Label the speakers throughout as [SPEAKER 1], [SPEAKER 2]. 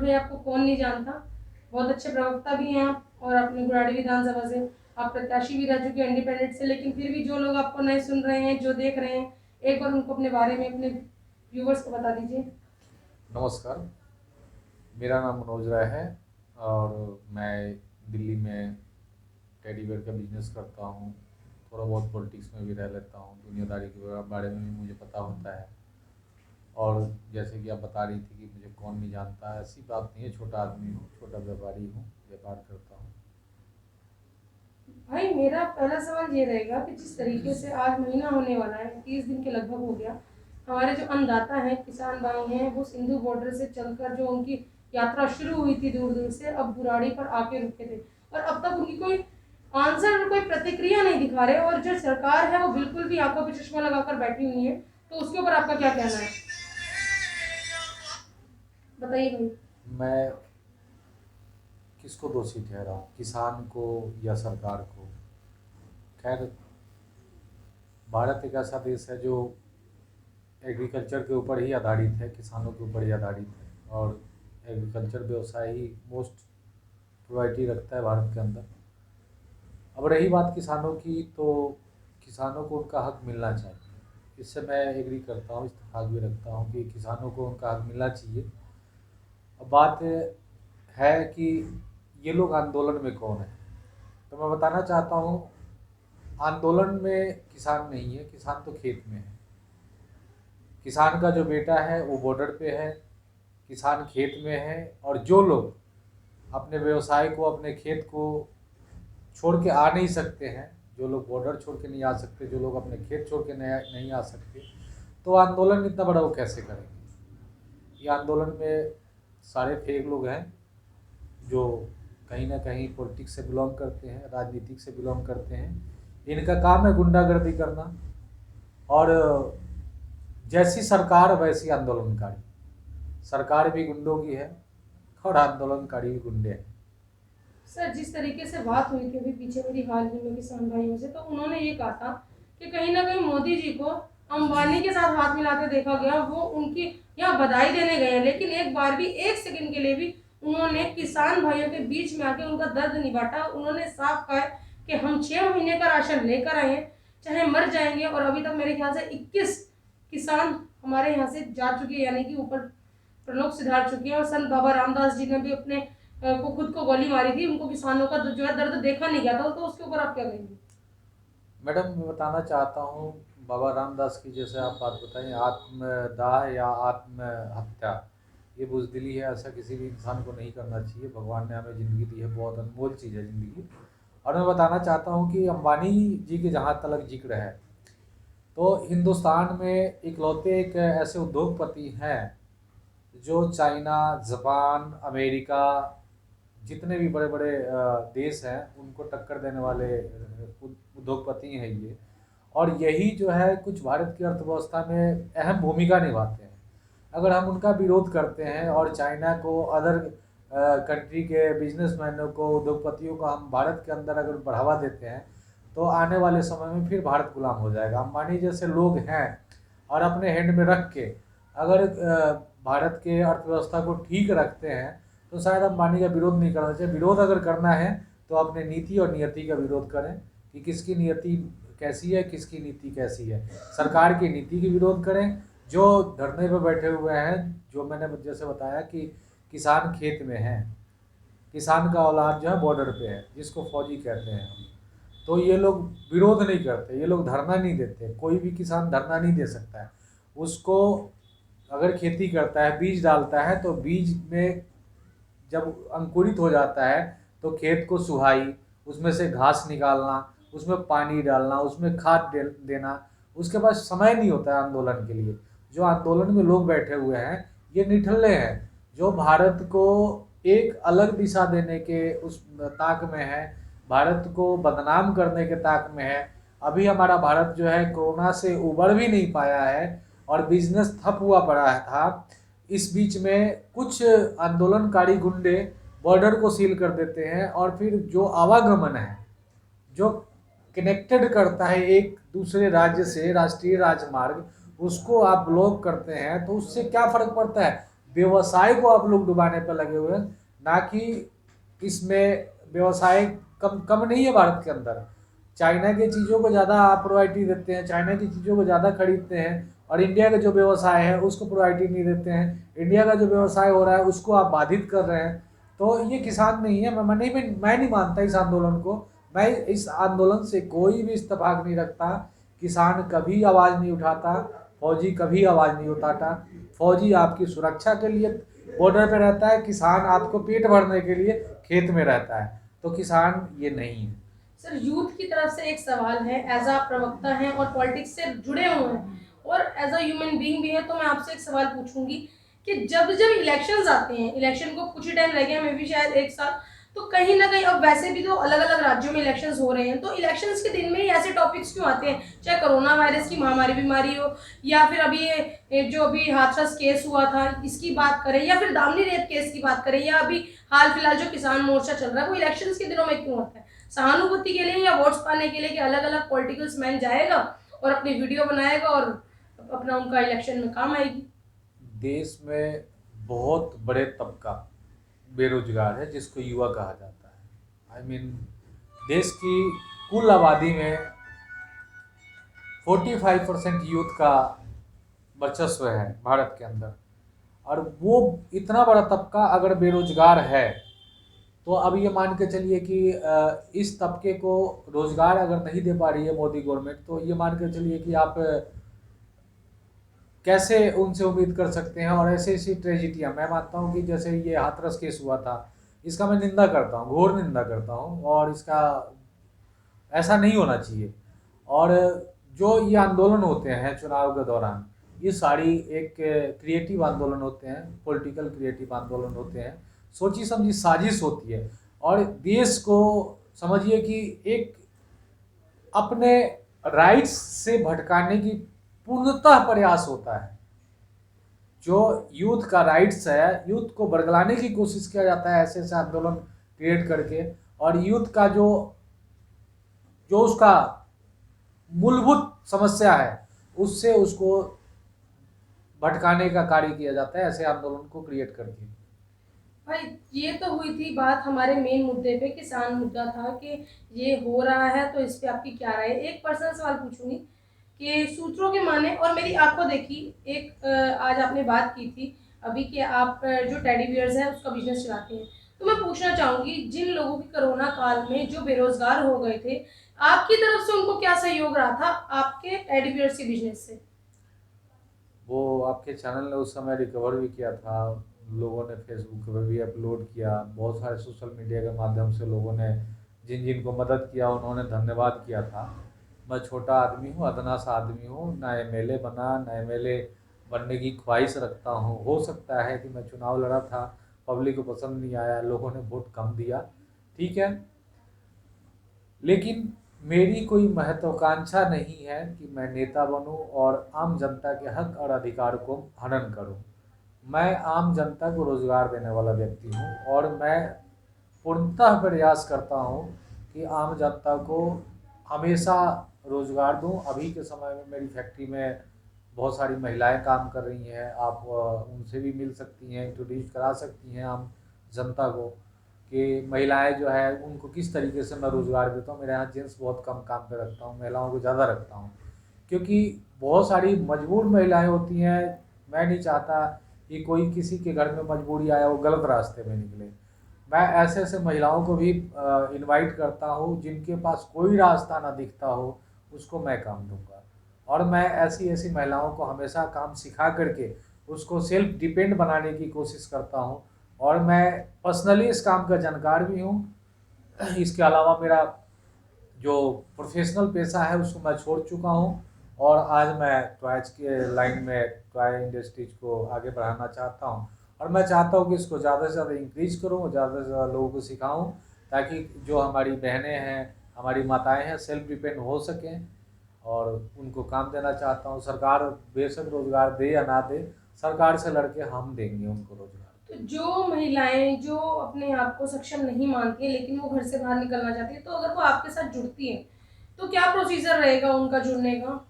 [SPEAKER 1] भाई आपको कौन नहीं जानता, बहुत अच्छे प्रवक्ता भी हैं आप, और अपने बुराड़ी विधानसभा से आप प्रत्याशी भी रह चुके हैं इंडिपेंडेंट से। लेकिन फिर भी जो लोग आपको नहीं सुन रहे हैं, जो देख रहे हैं, एक बार उनको अपने बारे में, अपने व्यूवर्स को बता दीजिए।
[SPEAKER 2] नमस्कार, मेरा नाम मनोज राय है और मैं दिल्ली में टेडी बेयर का बिजनेस करता हूँ। थोड़ा बहुत पॉलिटिक्स में भी रह लेता हूँ, दुनियादारी के बारे में भी मुझे पता होता है। और जैसे कि आप बता रही थी कि मुझे कौन नहीं जानता, ऐसी बात नहीं है। छोटा आदमी हूँ, छोटा व्यापारी हूँ, व्यापार करता हूँ।
[SPEAKER 1] भाई मेरा पहला सवाल ये रहेगा कि जिस तरीके से आज महीना होने वाला है, 30 दिन के लगभग हो गया, हमारे जो अन्नदाता हैं, किसान भाई हैं, वो सिंधु बॉर्डर से चलकर जो उनकी यात्रा शुरू हुई थी दूर दूर से, अब बुराड़ी पर आके रुके थे, और अब तक उनकी कोई आंसर, कोई प्रतिक्रिया नहीं दिखा रहे। और जो सरकार है वो बिल्कुल भी आंखों पे चश्मा लगाकर बैठी हुई है। तो उसके ऊपर आपका क्या कहना है, बताइए भाई।
[SPEAKER 2] मैं किसको दोषी ठहराऊँ, किसान को या सरकार को? खैर, भारत एक ऐसा देश है जो एग्रीकल्चर के ऊपर ही आधारित है, किसानों के ऊपर ही आधारित है, और एग्रीकल्चर व्यवसाय ही मोस्ट प्रायोरिटी रखता है भारत के अंदर। अब रही बात किसानों की, तो किसानों को उनका हक मिलना चाहिए। इससे मैं एग्री करता हूँ, इत्तेफाक भी रखता हूँ कि किसानों को उनका हक मिलना चाहिए। अब बात है कि ये लोग आंदोलन में कौन है, तो मैं बताना चाहता हूँ, आंदोलन में किसान नहीं है, किसान तो खेत में है। किसान का जो बेटा है वो बॉर्डर पे है, किसान खेत में है। और जो लोग अपने व्यवसाय को, अपने खेत को छोड़ के आ नहीं सकते हैं, जो लोग बॉर्डर छोड़ के नहीं आ सकते, जो लोग अपने खेत छोड़ के नहीं आ सकते, तो आंदोलन इतना बड़ा वो कैसे करेंगे? ये आंदोलन में सारे फेक लोग हैं जो कहीं ना कहीं पॉलिटिक्स से बिलोंग करते हैं, राजनीतिक से बिलोंग करते हैं। इनका काम है गुंडागर्दी करना, और जैसी सरकार वैसी आंदोलनकारी। सरकार भी गुंडों की है और आंदोलनकारी भी गुंडे हैं।
[SPEAKER 1] सर, जिस तरीके से बात हुई थी अभी पीछे मेरी हाल ही में किसान भाइयों से, तो उन्होंने ये कहा था कि कहीं ना कहीं मोदी जी को अंबानी के साथ हाथ मिलाते देखा गया। वो उनकी यहाँ बधाई देने गए हैं, लेकिन एक बार भी, एक सेकंड के लिए भी उन्होंने किसान भाइयों के बीच में आके उनका दर्द नहीं बांटा। उन्होंने साफ कहा है कि हम 6 महीने का राशन लेकर आए हैं, चाहे मर जाएंगे। और अभी तक मेरे ख्याल से 21 किसान हमारे यहाँ से जा चुके हैं, यानी कि ऊपर प्रलोक सिधार चुके हैं। और संत बाबा रामदास जी ने भी अपने को खुद को गोली मारी थी। उनको किसानों का जो है दर्द देखा नहीं गया था। तो उसके ऊपर आप क्या कहेंगे?
[SPEAKER 2] मैडम, मैं बताना चाहता हूँ, बाबा रामदास की जैसे आप बात बताएं, आत्मदाह या आत्महत्या, ये बुजदिली है। ऐसा किसी भी इंसान को नहीं करना चाहिए। भगवान ने हमें ज़िंदगी दी है, बहुत अनमोल चीज़ है ज़िंदगी। और मैं बताना चाहता हूँ कि अंबानी जी के जहाँ तक जिक्र है, तो हिंदुस्तान में इकलौते एक ऐसे उद्योगपति हैं जो चाइना, जापान, अमेरिका, जितने भी बड़े बड़े देश हैं उनको टक्कर देने वाले उद्योगपति हैं ये। और यही जो है कुछ भारत की अर्थव्यवस्था में अहम भूमिका निभाते हैं। अगर हम उनका विरोध करते हैं और चाइना को, अदर कंट्री के बिजनेसमैनों को, उद्योगपतियों को हम भारत के अंदर अगर बढ़ावा देते हैं, तो आने वाले समय में फिर भारत गुलाम हो जाएगा। अंबानी जैसे लोग हैं, और अपने हैंड में रख के अगर भारत के अर्थव्यवस्था को ठीक रखते हैं, तो शायद अंबानी का विरोध नहीं करना चाहिए। विरोध अगर करना है तो अपने नीति और नियति का विरोध करें कि किसकी नियति कैसी है, किसकी नीति कैसी है। सरकार की नीति की विरोध करें। जो धरने पर बैठे हुए हैं, जो मैंने जैसे बताया कि किसान खेत में हैं, किसान का औलाद जो है बॉर्डर पे है, जिसको फौजी कहते हैं हम, तो ये लोग विरोध नहीं करते, ये लोग धरना नहीं देते। कोई भी किसान धरना नहीं दे सकता है। उसको अगर खेती करता है, बीज डालता है, तो बीज में जब अंकुरित हो जाता है तो खेत को सुहाई, उसमें से घास निकालना, उसमें पानी डालना, उसमें खाद देना, उसके पास समय नहीं होता है आंदोलन के लिए। जो आंदोलन में लोग बैठे हुए हैं, ये निठल्ले हैं जो भारत को एक अलग दिशा देने के उस ताक में है, भारत को बदनाम करने के ताक में है। अभी हमारा भारत जो है कोरोना से उबर भी नहीं पाया है और बिजनेस ठप हुआ पड़ा था। इस बीच में कुछ आंदोलनकारी गुंडे बॉर्डर को सील कर देते हैं, और फिर जो आवागमन है, जो कनेक्टेड करता है एक दूसरे राज्य से, राष्ट्रीय राजमार्ग, उसको आप ब्लॉक करते हैं, तो उससे क्या फ़र्क पड़ता है? व्यवसाय को आप लोग डुबाने पर लगे हुए हैं, ना कि इसमें व्यवसाय कम नहीं है भारत के अंदर। चाइना की चीज़ों को ज़्यादा आप प्रायोरिटी देते हैं, चाइना की चीज़ों को ज़्यादा खरीदते हैं, और इंडिया का जो व्यवसाय है उसको प्रायोरिटी नहीं देते हैं। इंडिया का जो व्यवसाय हो रहा है उसको आप बाधित कर रहे हैं। तो ये किसान नहीं है। मैं नहीं मानता इस आंदोलन को। मैं इस आंदोलन से कोई भी इत्तेफाक नहीं रखता। किसान कभी आवाज़ नहीं उठाता, फौजी कभी आवाज़ नहीं उठाता। फौजी आपकी सुरक्षा के लिए बॉर्डर पे रहता है, किसान आपको पेट भरने के लिए खेत में रहता है। तो किसान ये नहीं है।
[SPEAKER 1] सर, यूथ की तरफ से एक सवाल है, एज अ प्रवक्ता हैं और पॉलिटिक्स से जुड़े हुए हैं और एज अ ह्यूमन बीइंग भी है, तो मैं आपसे एक सवाल पूछूंगी कि जब जब इलेक्शंस आते हैं, इलेक्शन को कुछ ही टाइम रह गया, मे भी शायद एक साल, तो कहीं ना कहीं अब वैसे भी तो अलग अलग राज्यों में इलेक्शंस हो रहे हैं, तो इलेक्शंस के दिन में ही ऐसे टॉपिक्स क्यों आते हैं, चाहे कोरोना वायरस की महामारी बीमारी हो, या फिर अभी ये जो अभी हाथरस केस हुआ था इसकी बात करें, या फिर दामनी रेप केस की बात करें, या अभी हाल फिलहाल जो किसान मोर्चा चल रहा है, वो इलेक्शंस के दिनों में क्यों होता है? सहानुभूति के लिए या वोट्स पाने के लिए कि अलग अलग पॉलिटिकल्स मैन जाएगा और अपनी वीडियो बनाएगा और अपना उनका इलेक्शन में काम आएगी?
[SPEAKER 2] देश में बहुत बड़े तबका बेरोजगार है, जिसको युवा कहा जाता है। देश की कुल आबादी में 45% यूथ का वर्चस्व है भारत के अंदर। और वो इतना बड़ा तबका अगर बेरोजगार है, तो अब ये मान के चलिए कि इस तबके को रोजगार अगर नहीं दे पा रही है मोदी गवर्नमेंट, तो ये मान के चलिए कि आप कैसे उनसे उम्मीद कर सकते हैं। और ऐसी ऐसी ट्रेजिडियाँ, मैं मानता हूँ कि जैसे ये हाथरस केस हुआ था, इसका मैं निंदा करता हूँ, घोर निंदा करता हूँ, और इसका ऐसा नहीं होना चाहिए। और जो ये आंदोलन होते हैं चुनाव के दौरान, ये सारी एक क्रिएटिव आंदोलन होते हैं, पॉलिटिकल क्रिएटिव आंदोलन होते हैं, सोची समझी साजिश होती है। और देश को समझिए कि एक अपने राइट्स से भटकाने की पूर्णतः प्रयास होता है। जो यूथ का राइट्स है, यूथ को बरगलाने की कोशिश किया जाता है ऐसे ऐसे आंदोलन क्रिएट करके। और यूथ का जो जो उसका मूलभूत समस्या है, उससे उसको भटकाने का कार्य किया जाता है ऐसे आंदोलन को क्रिएट करके।
[SPEAKER 1] भाई, ये तो हुई थी बात हमारे मेन मुद्दे पे, किसान मुद्दा था कि ये हो रहा है, तो इस पे आपकी क्या राय है? एक पर्सनल सवाल पूछूंगी कि सूत्रों के माने और मेरी आंखों देखी एक आज आपने बात की थी अभी कि आप जो टेडी बियर्स है उसका बिजनेस चलाते हैं, तो मैं पूछना चाहूंगी जिन लोगों की कोरोना काल में जो बेरोजगार हो गए थे, आपकी तरफ से उनको क्या सहयोग रहा था आपके टेडी बियर्स के बिजनेस से?
[SPEAKER 2] वो आपके चैनल ने उस समय रिकवर भी किया था, लोगों ने फेसबुक पर भी अपलोड किया, बहुत सारे सोशल मीडिया के माध्यम से लोगों ने जिन जिन को मदद किया उन्होंने धन्यवाद किया था। मैं छोटा आदमी हूँ, अदना सा आदमी हूँ, ना एमएलए बना, ना एमएलए बनने की ख्वाहिश रखता हूँ। हो सकता है कि मैं चुनाव लड़ा था, पब्लिक को पसंद नहीं आया, लोगों ने वोट कम दिया, ठीक है। लेकिन मेरी कोई महत्वाकांक्षा नहीं है कि मैं नेता बनूं और आम जनता के हक और अधिकार को हनन करूं। मैं आम जनता को रोजगार देने वाला व्यक्ति हूं, और मैं पूर्णतः प्रयास करता हूं कि आम जनता को हमेशा रोजगार दूं। अभी के समय में मेरी फैक्ट्री में बहुत सारी महिलाएं काम कर रही हैं, आप उनसे भी मिल सकती हैं, इंट्रोड्यूस करा सकती हैं आम जनता को कि महिलाएं जो है उनको किस तरीके से मैं रोज़गार देता हूँ। मेरे यहाँ जेंट्स बहुत कम काम पे रखता हूँ, महिलाओं को ज़्यादा रखता हूँ, क्योंकि बहुत सारी मजबूर महिलाएं होती हैं। मैं नहीं चाहता कि कोई किसी के घर में मजबूरी आया वो गलत रास्ते में निकले। मैं ऐसे ऐसे महिलाओं को भी इनवाइट करता हूँ जिनके पास कोई रास्ता ना दिखता हो, उसको मैं काम दूंगा। और मैं ऐसी ऐसी महिलाओं को हमेशा काम सिखा करके उसको सेल्फ डिपेंड बनाने की कोशिश करता हूँ। और मैं पर्सनली इस काम का जानकार भी हूँ। इसके अलावा मेरा जो प्रोफेशनल पैसा है उसको मैं छोड़ चुका हूँ, और आज मैं टॉयज के लाइन में टॉय इंडस्ट्रीज को आगे बढ़ाना चाहता हूँ। और मैं चाहता हूँ कि इसको ज़्यादा से ज़्यादा इंक्रीज करूँ, ज़्यादा से ज़्यादा लोगों को सिखाऊँ, ताकि जो हमारी बहनें हैं, हमारी माताएं हैं, सेल्फ डिपेंड हो सकें। और उनको काम देना चाहता हूँ। सरकार बेशक रोज़गार दे या ना दे, सरकार से लड़के हम देंगे उनको रोज़गार।
[SPEAKER 1] तो जो महिलाएं जो अपने आप को सक्षम नहीं मानती हैं लेकिन वो घर से बाहर निकलना चाहती है, तो अगर वो आपके साथ जुड़ती हैं तो क्या प्रोसीजर रहेगा उनका जुड़ने का?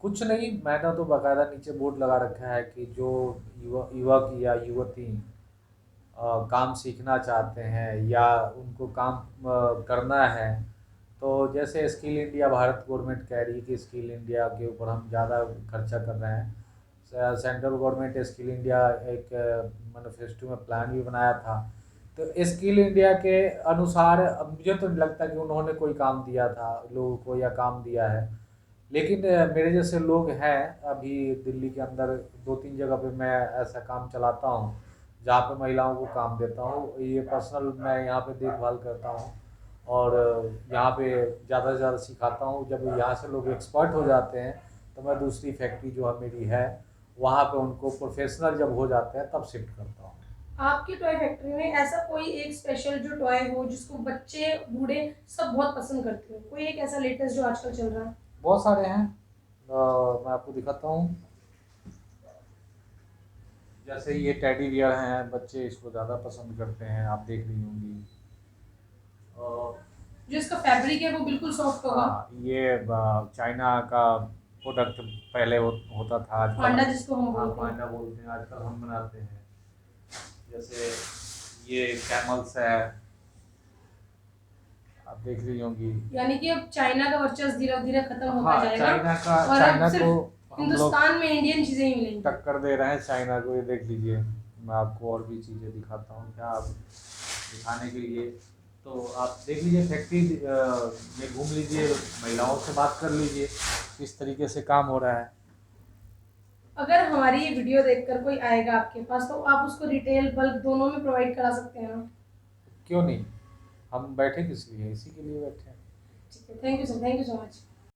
[SPEAKER 2] कुछ नहीं, मैंने तो बाकायदा नीचे बोर्ड लगा रखा है कि जो युवक या युवती काम सीखना चाहते हैं या उनको काम करना है, तो जैसे स्किल इंडिया भारत गवर्नमेंट कह रही है कि स्किल इंडिया के ऊपर हम ज़्यादा खर्चा कर रहे हैं। सेंट्रल गवर्नमेंट स्किल इंडिया एक मैनिफेस्टो में प्लान भी बनाया था। तो स्किल इंडिया के अनुसार अब मुझे तो नहीं लगता कि उन्होंने कोई काम दिया था लोगों को या काम दिया है। लेकिन मेरे जैसे लोग हैं अभी दिल्ली के अंदर 2-3 जगह पे मैं ऐसा काम चलाता हूँ जहाँ पे महिलाओं को काम देता हूँ। ये पर्सनल मैं यहाँ पे देखभाल करता हूँ और यहाँ पे ज़्यादा से ज़्यादा सिखाता हूँ। जब यहाँ से लोग एक्सपर्ट हो जाते हैं तो मैं दूसरी फैक्ट्री जो है मेरी है वहाँ पे उनको प्रोफेशनल जब हो जाते हैं तब शिफ्ट करता हूँ।
[SPEAKER 1] आपकी टॉय फैक्ट्री में ऐसा कोई एक स्पेशल जो टॉय हो जिसको बच्चे बूढ़े सब बहुत पसंद करते हो, कोई एक ऐसा लेटेस्ट जो आजकल चल रहा है?
[SPEAKER 2] बहुत सारे हैं, मैं आपको दिखाता हूँ। जैसे ये टेडी बियर हैं, बच्चे इसको ज़्यादा पसंद करते हैं, आप देख रही होंगी।
[SPEAKER 1] जो इसका फैब्रिक है वो बिल्कुल सॉफ्ट होगा।
[SPEAKER 2] हाँ, ये चाइना का प्रोडक्ट पहले होता था, आजकल
[SPEAKER 1] पांडा जिसको हम
[SPEAKER 2] हाँ
[SPEAKER 1] बोलते हैं।
[SPEAKER 2] पांडा बोलते हैं, आजकल हम बनाते हैं। जैसे ये कैमल्स है, आप देख रही होंगी।
[SPEAKER 1] यानी कि अब चाइना का वर्चस्व धीरे धीरे खत्म होता
[SPEAKER 2] हाँ,
[SPEAKER 1] जाएगा
[SPEAKER 2] चाइना
[SPEAKER 1] और अब
[SPEAKER 2] को
[SPEAKER 1] सिर्फ
[SPEAKER 2] हम लोग
[SPEAKER 1] हिंदुस्तान में इंडियन चीजें ही मिलेंगी।
[SPEAKER 2] टक्कर दे रहे हैं चाइना को। ये देख लीजिए, मैं आपको और भी चीज़ें दिखाता हूँ क्या आप दिखाने के लिए। तो आप देख लीजिए फैक्ट्री में घूम लीजिए, महिलाओं से बात कर लीजिए किस तरीके से काम हो रहा है।
[SPEAKER 1] अगर हमारी ये वीडियो देखकर कोई आएगा आपके पास तो आप उसको रिटेल बल्क दोनों में प्रोवाइड करा सकते हैं ना?
[SPEAKER 2] क्यों नहीं, हम बैठे किस लिए, इसी के लिए बैठे हैं।
[SPEAKER 1] ठीक है, thank you sir, thank you so much.